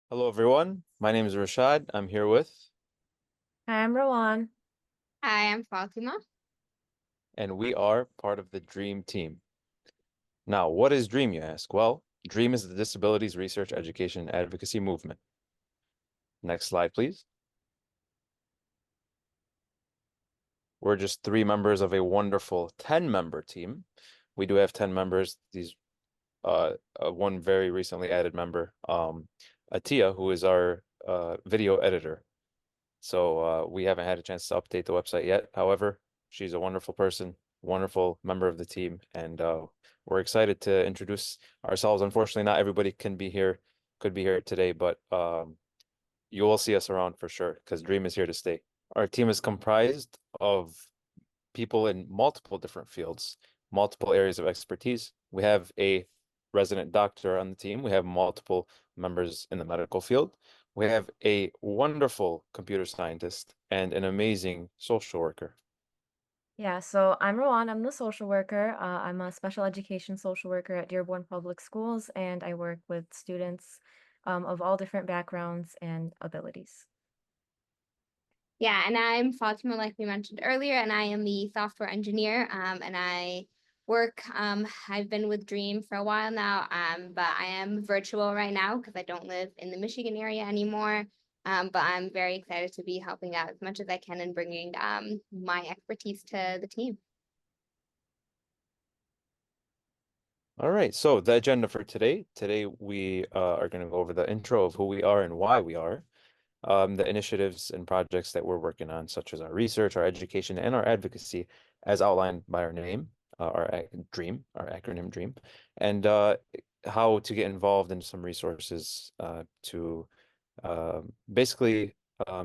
Hello, everyone. My name is Rashad. I'm here with, Hi, I'm Rowan. Hi, I'm Fatima. and we are part of the DREAM team. Now, what is DREAM, you ask? Well, DREAM is the Disabilities Research Education and Advocacy Movement. Next slide, please. We're just three members of a wonderful 10-member team. We do have 10 members. These one very recently added member, Atia, who is our video editor. So we haven't had a chance to update the website yet. However, she's a wonderful person, wonderful member of the team, and we're excited to introduce ourselves. Unfortunately, not everybody could be here today, but you will see us around for sure because Dream is here to stay. Our team is comprised of people in multiple different fields, multiple areas of expertise. We have a resident doctor on the team. We have multiple members in the medical field. We have a wonderful computer scientist and an amazing social worker. Yeah, so I'm Rowan. I'm the social worker. I'm a special education social worker at Dearborn Public Schools, and I work with students of all different backgrounds and abilities. Yeah, and I'm Fatima, like we mentioned earlier, and I am the software engineer. And I I've been with Dream for a while now, but I am virtual right now because I don't live in the Michigan area anymore. But I'm very excited to be helping out as much as I can and bringing my expertise to the team. All right, so the agenda for today. Today we are going to go over the intro of who we are and why we are, the initiatives and projects that we're working on, such as our research, our education, and our advocacy, as outlined by our name, DREAM, our acronym DREAM, and how to get involved in some resources to basically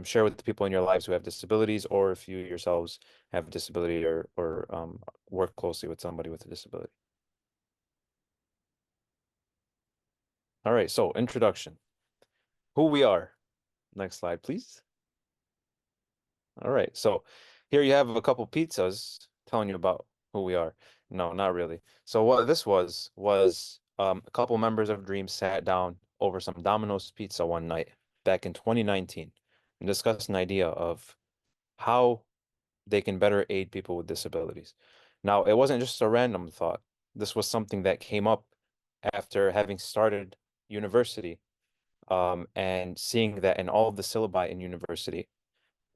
share with the people in your lives who have disabilities, or if you yourselves have a disability or work closely with somebody with a disability. All right, so introduction. Who we are. Next slide, please. All right, so here you have a couple pizzas telling you about who we are. No, not really. So what this was a couple members of Dream sat down over some Domino's pizza one night back in 2019 and discussed an idea of how they can better aid people with disabilities. Now, it wasn't just a random thought. This was something that came up after having started university, and seeing that in all of the syllabi in university,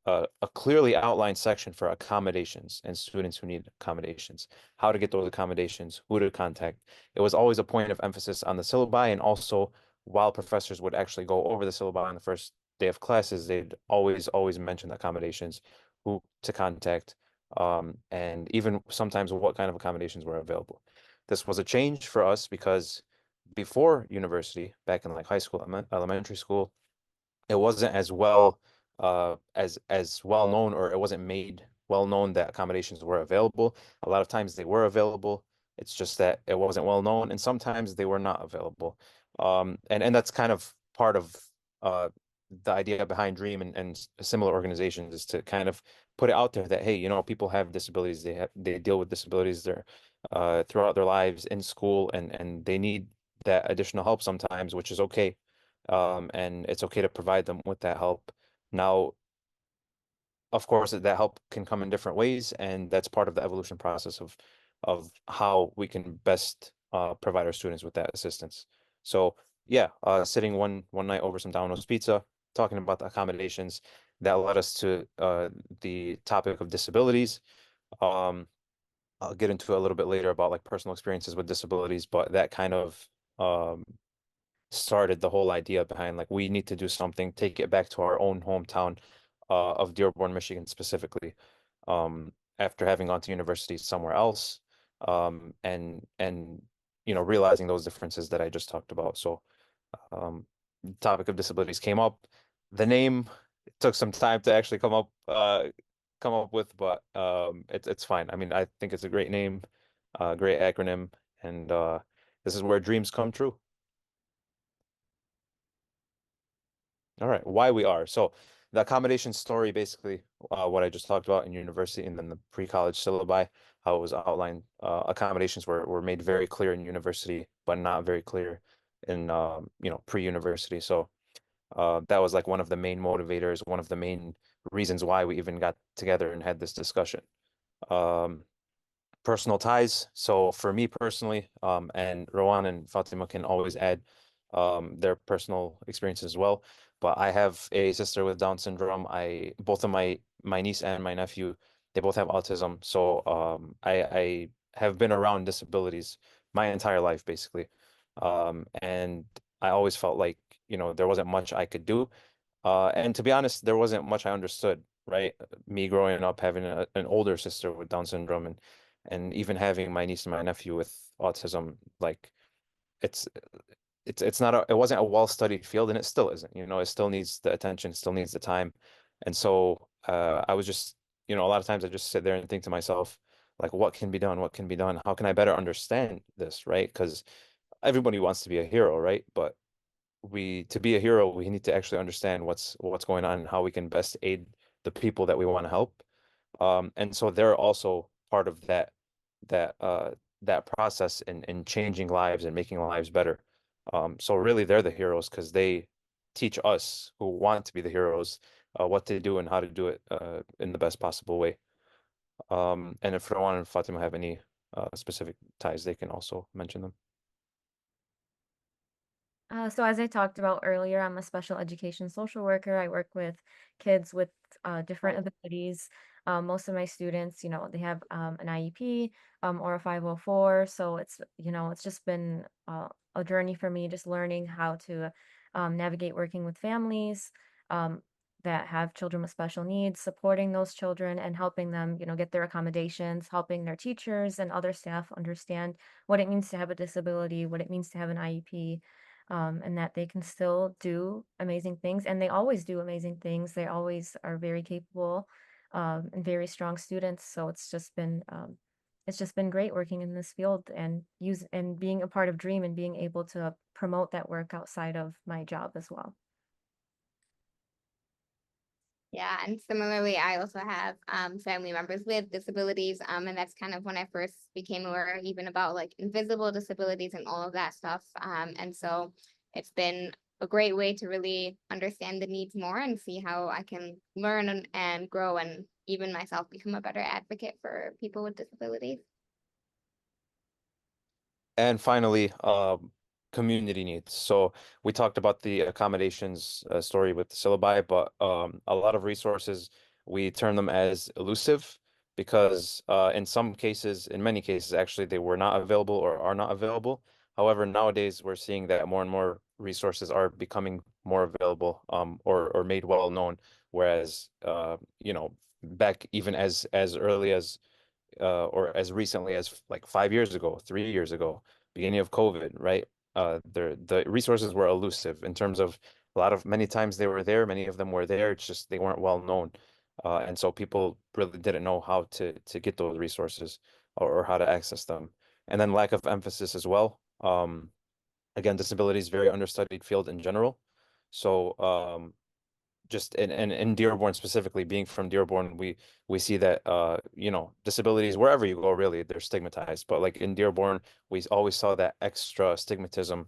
a clearly outlined section for accommodations and students who need accommodations, how to get those accommodations, who to contact. It was always a point of emphasis on the syllabi, and also while professors would actually go over the syllabi on the first day of classes, they'd always mention the accommodations, who to contact, and even sometimes what kind of accommodations were available. This was a change for us because before university, back in like high school, elementary school, it wasn't as well as well known, or it wasn't made well known that accommodations were available. A lot of times they were available. It's just that it wasn't well known, and sometimes they were not available. And that's kind of part of the idea behind Dream and similar organizations, is to kind of put it out there that, hey, people have disabilities. They deal with disabilities throughout their lives in school, and they need that additional help sometimes, which is okay. And it's okay to provide them with that help. Now, of course, that help can come in different ways, and that's part of the evolution process of how we can best provide our students with that assistance. So yeah, sitting one night over some Domino's pizza, talking about the accommodations, that led us to the topic of disabilities. Um, I'll get into it a little bit later about like personal experiences with disabilities, but that kind of started the whole idea behind, like, we need to do something, take it back to our own hometown of Dearborn, Michigan specifically, after having gone to university somewhere else, and realizing those differences that I just talked about. So the topic of disabilities came up. The name took some time to actually come up with, but it's fine. I mean, I think it's a great name, great acronym, and this is where dreams come true. All right, why we are. So the accommodation story, basically, what I just talked about in university, and then the pre-college syllabi, how it was outlined. Accommodations were made very clear in university, but not very clear in pre-university. So That was like one of the main motivators, one of the main reasons why we even got together and had this discussion. Um, Personal ties. So for me personally, and Rowan and Fatima can always add their personal experiences as well. But I have a sister with Down syndrome. Both of my niece and my nephew, they both have autism. So I have been around disabilities my entire life basically. And I always felt like, there wasn't much I could do. And to be honest, there wasn't much I understood, right? Me growing up having an older sister with Down syndrome and even having my niece and my nephew with autism, like it's it's not it wasn't a well-studied field and it still isn't, it still needs the attention, still needs the time. And so I was just, a lot of times I just sit there and think to myself, like, what can be done? What can be done? How can I better understand this, right? Because everybody wants to be a hero, right? But to be a hero, we need to actually understand what's going on and how we can best aid the people that we want to help. And so they're also part of that process in changing lives and making lives better. So really, they're the heroes because they teach us who want to be the heroes what to do and how to do it in the best possible way. And if Rowan and Fatima have any specific ties, they can also mention them. So as I talked about earlier, I'm a special education social worker. I work with kids with different abilities. Most of my students, they have an IEP or a 504. So it's just been a journey for me, just learning how to navigate working with families um, that have children with special needs, supporting those children and helping them, get their accommodations, helping their teachers and other staff understand what it means to have a disability, what it means to have an IEP, and that they can still do amazing things. And they always do amazing things. They always are very capable and very strong students. So it's just been great working in this field and being a part of Dream and being able to promote that work outside of my job as well. Yeah, and similarly, I also have family members with disabilities, and that's kind of when I first became aware even about like invisible disabilities and all of that stuff. And so it's been a great way to really understand the needs more and see how I can learn and grow and even myself become a better advocate for people with disabilities. And finally, community needs. So we talked about the accommodations story with the syllabi, but a lot of resources, we term them as elusive because in many cases, actually, they were not available or are not available. However, nowadays we're seeing that more and more resources are becoming more available or made well known. Whereas, back even as early as or as recently as like 5 years ago, 3 years ago, beginning of COVID, right? The resources were elusive in terms of many times they were there, many of them were there. It's just they weren't well known, and so people really didn't know how to get those resources or how to access them. And then lack of emphasis as well. Again, disability is very understudied field in general. So just in Dearborn specifically, being from Dearborn, we see that disabilities wherever you go really they're stigmatized. But like in Dearborn, we always saw that extra stigmatism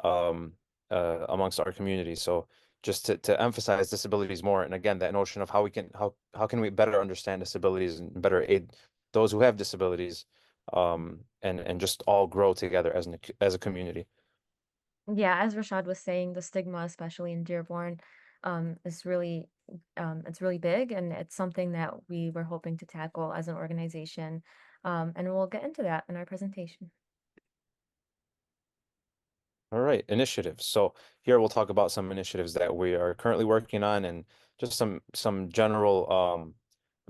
um amongst our community. So just to emphasize disabilities more, and again that notion of how can we better understand disabilities and better aid those who have disabilities, and just all grow together as a community. Yeah, as Rashad was saying, the stigma, especially in Dearborn, is really it's really big, and it's something that we were hoping to tackle as an organization. And we'll get into that in our presentation. All right, initiatives. So here we'll talk about some initiatives that we are currently working on and just some general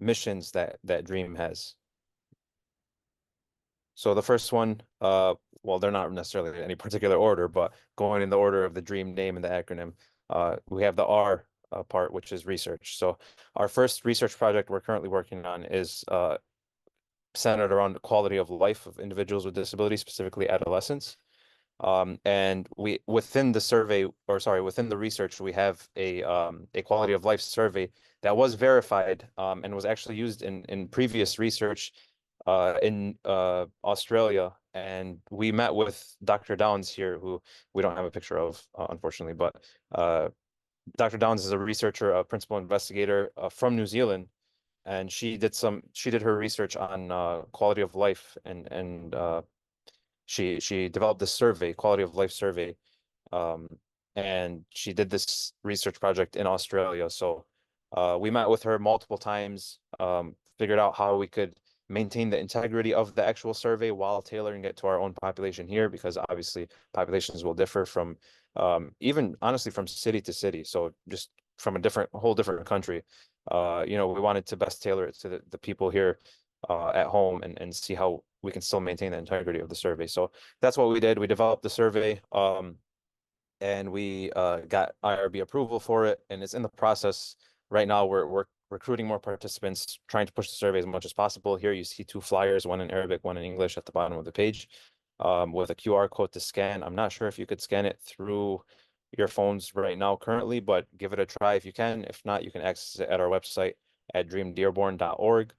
missions that Dream has. So the first one, well, they're not necessarily in any particular order, but going in the order of the Dream name and the acronym, we have the R part, which is research. So our first research project we're currently working on is centered around the quality of life of individuals with disabilities, specifically adolescents. And within the survey, or sorry, within the research, we have a quality of life survey that was verified and was actually used in previous research in Australia. And we met with Dr. Downs here, who we don't have a picture of, unfortunately, but Dr. Downs is a researcher, a principal investigator from New Zealand, and she did her research on quality of life, and she developed this survey, quality of life survey, um, and she did this research project in Australia. So we met with her multiple times, figured out how we could maintain the integrity of the actual survey while tailoring it to our own population here, because obviously populations will differ from even honestly from city to city. So just from a whole different country. You know, we wanted to best tailor it to the people here at home and see how we can still maintain the integrity of the survey. So that's what we did. We developed the survey. And we got IRB approval for it, and it's in the process right now. We're recruiting more participants, trying to push the survey as much as possible. Here you see two flyers, one in Arabic, one in English at the bottom of the page, with a QR code to scan. I'm not sure if you could scan it through your phones right now currently, but give it a try if you can. If not, you can access it at our website at dreamdearborn.org.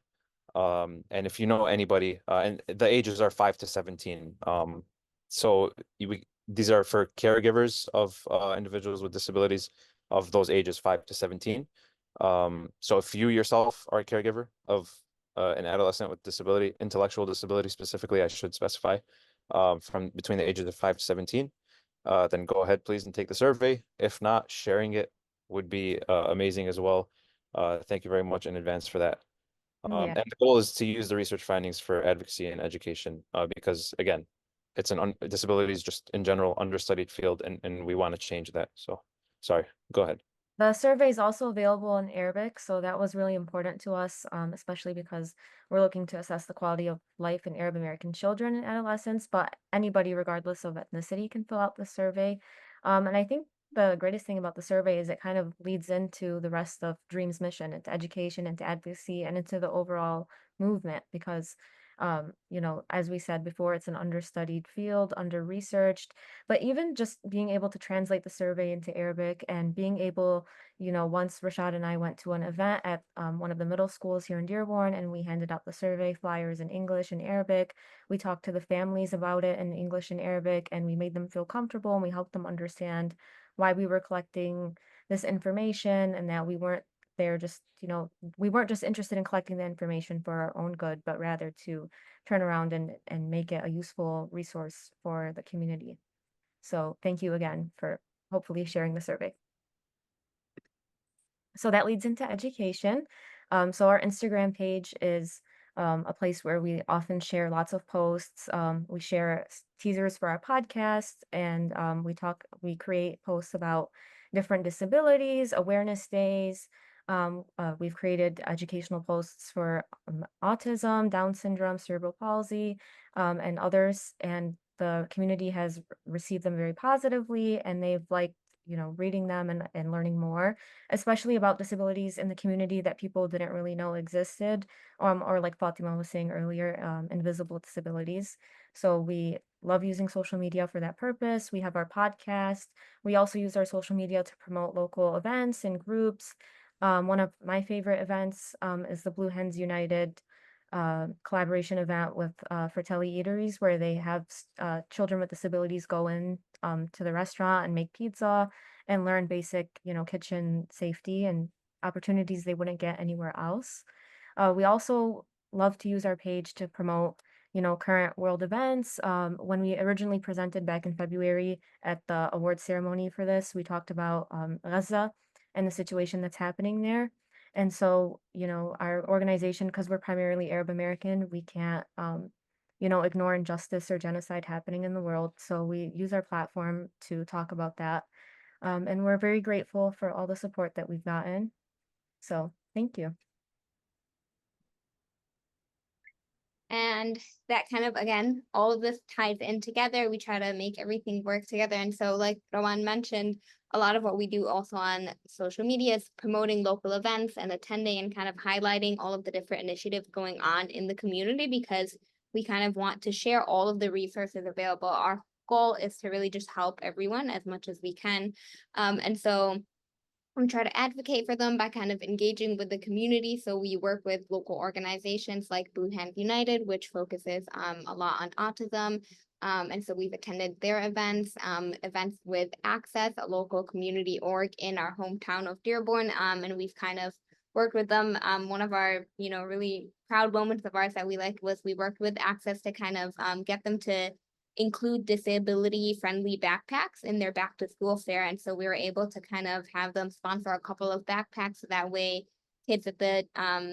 And if you know anybody, and the ages are 5 to 17. So these are for caregivers of individuals with disabilities of those ages 5 to 17. So if you yourself are a caregiver of an adolescent with disability, intellectual disability specifically, I should specify, from between the ages of 5 to 17, then go ahead, please, and take the survey. If not, sharing it would be amazing as well. Thank you very much in advance for that. Yeah. And the goal is to use the research findings for advocacy and education, because again, it's disability is just in general understudied field, and we want to change that. So, sorry, go ahead. The survey is also available in Arabic, so that was really important to us, especially because we're looking to assess the quality of life in Arab American children and adolescents, but anybody, regardless of ethnicity, can fill out the survey. And I think the greatest thing about the survey is it kind of leads into the rest of Dream's mission, into education, into advocacy, and into the overall movement, because as we said before, it's an understudied field, under-researched, but even just being able to translate the survey into Arabic and being able, once Rashad and I went to an event at one of the middle schools here in Dearborn, and we handed out the survey flyers in English and Arabic. We talked to the families about it in English and Arabic, and we made them feel comfortable, and we helped them understand why we were collecting this information, and that we weren't there just, we weren't just interested in collecting the information for our own good, but rather to turn around and make it a useful resource for the community. So thank you again for hopefully sharing the survey. So that leads into education. So our Instagram page is a place where we often share lots of posts. We share teasers for our podcast, and we create posts about different disabilities, awareness days. We've created educational posts for autism, Down syndrome, cerebral palsy, and others. And the community has received them very positively, and they've liked, reading them and learning more, especially about disabilities in the community that people didn't really know existed, or like Fatima was saying earlier, invisible disabilities. So we love using social media for that purpose. We have our podcast. We also use our social media to promote local events and groups. One of my favorite events is the Blue Hens United collaboration event with Fratelli Eateries, where they have children with disabilities go in to the restaurant and make pizza and learn basic, kitchen safety and opportunities they wouldn't get anywhere else. We also love to use our page to promote, current world events. When we originally presented back in February at the award ceremony for this, we talked about Gaza and the situation that's happening there. And so, our organization, because we're primarily Arab American, we can't, ignore injustice or genocide happening in the world. So we use our platform to talk about that. And we're very grateful for all the support that we've gotten. So thank you. And that kind of, again, all of this ties in together. We try to make everything work together. And so, like Rowan mentioned, a lot of what we do also on social media is promoting local events and attending and kind of highlighting all of the different initiatives going on in the community, because we kind of want to share all of the resources available. Our goal is to really just help everyone as much as we can. And so we try to advocate for them by kind of engaging with the community. So we work with local organizations like Blue Hens United, which focuses a lot on autism. And so we've attended their events, events with Access, a local community org in our hometown of Dearborn. And we've kind of worked with them. One of our, really proud moments of ours that we liked was we worked with Access to kind of get them to include disability friendly backpacks in their back to school fair. And so we were able to kind of have them sponsor a couple of backpacks, so that way kids at the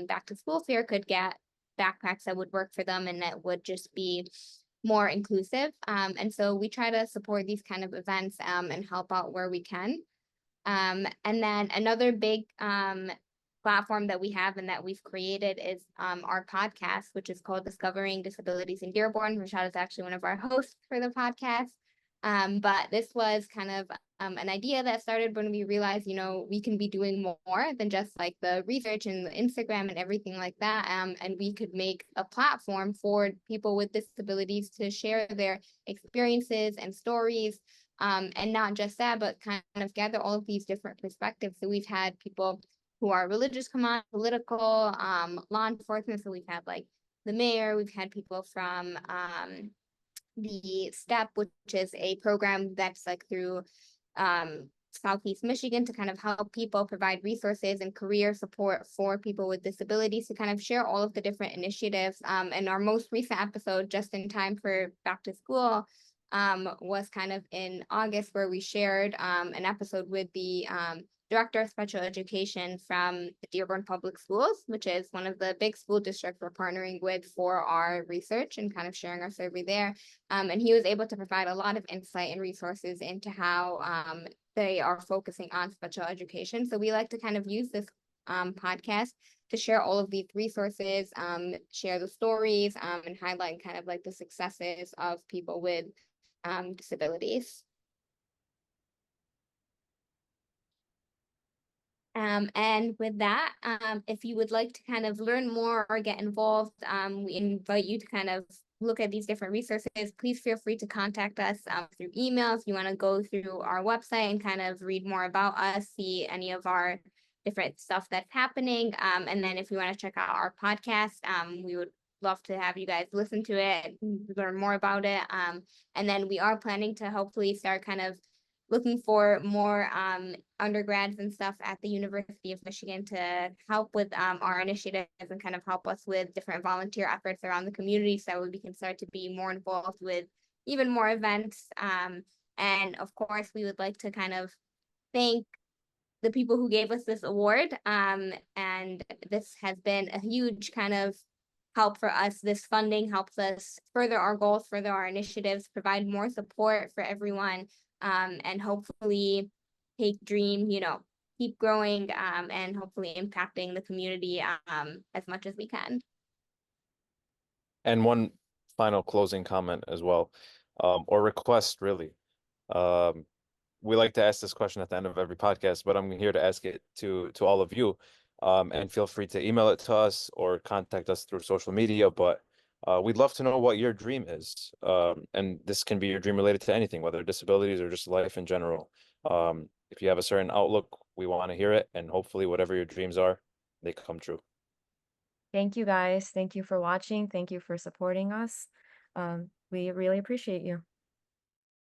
back to school fair could get backpacks that would work for them and that would just be more inclusive. And so we try to support these kind of events and help out where we can. And then another big platform that we have and that we've created is our podcast, which is called Discovering Disabilities in Dearborn. Rashad is actually one of our hosts for the podcast. But this was kind of an idea that started when we realized, we can be doing more than just like the research and the Instagram and everything like that. And we could make a platform for people with disabilities to share their experiences and stories. And not just that, but kind of gather all of these different perspectives. So we've had people who are religious come on, political, law enforcement. So we've had like the mayor, we've had people from the STEP, which is a program that's like through Southeast Michigan to kind of help people provide resources and career support for people with disabilities, to kind of share all of the different initiatives. And our most recent episode, just in time for back to school, was kind of in August, where we shared an episode with the Director of Special Education from the Dearborn Public Schools, which is one of the big school districts we're partnering with for our research and kind of sharing our survey there. And he was able to provide a lot of insight and resources into how they are focusing on special education. So we like to kind of use this podcast to share all of these resources, share the stories, and highlight kind of like the successes of people with disabilities. And with that, if you would like to kind of learn more or get involved, we invite you to kind of look at these different resources. Please feel free to contact us through email if you want to go through our website and kind of read more about us, see any of our different stuff that's happening. And then if you want to check out our podcast, we would love to have you guys listen to it, learn more about it. And then we are planning to hopefully start kind of looking for more undergrads and stuff at the University of Michigan to help with our initiatives and kind of help us with different volunteer efforts around the community, so we can start to be more involved with even more events. And of course, we would like to kind of thank the people who gave us this award. And this has been a huge kind of help for us. This funding helps us further our goals, further our initiatives, provide more support for everyone, and hopefully take Dream, keep growing, and hopefully impacting the community as much as we can. And one final closing comment as well, or request really. We like to ask this question at the end of every podcast, but I'm here to ask it to all of you. And feel free to email it to us or contact us through social media. But we'd love to know what your dream is. And this can be your dream related to anything, whether disabilities or just life in general. If you have a certain outlook, we want to hear it. And hopefully whatever your dreams are, they come true. Thank you guys. Thank you for watching. Thank you for supporting us. We really appreciate you.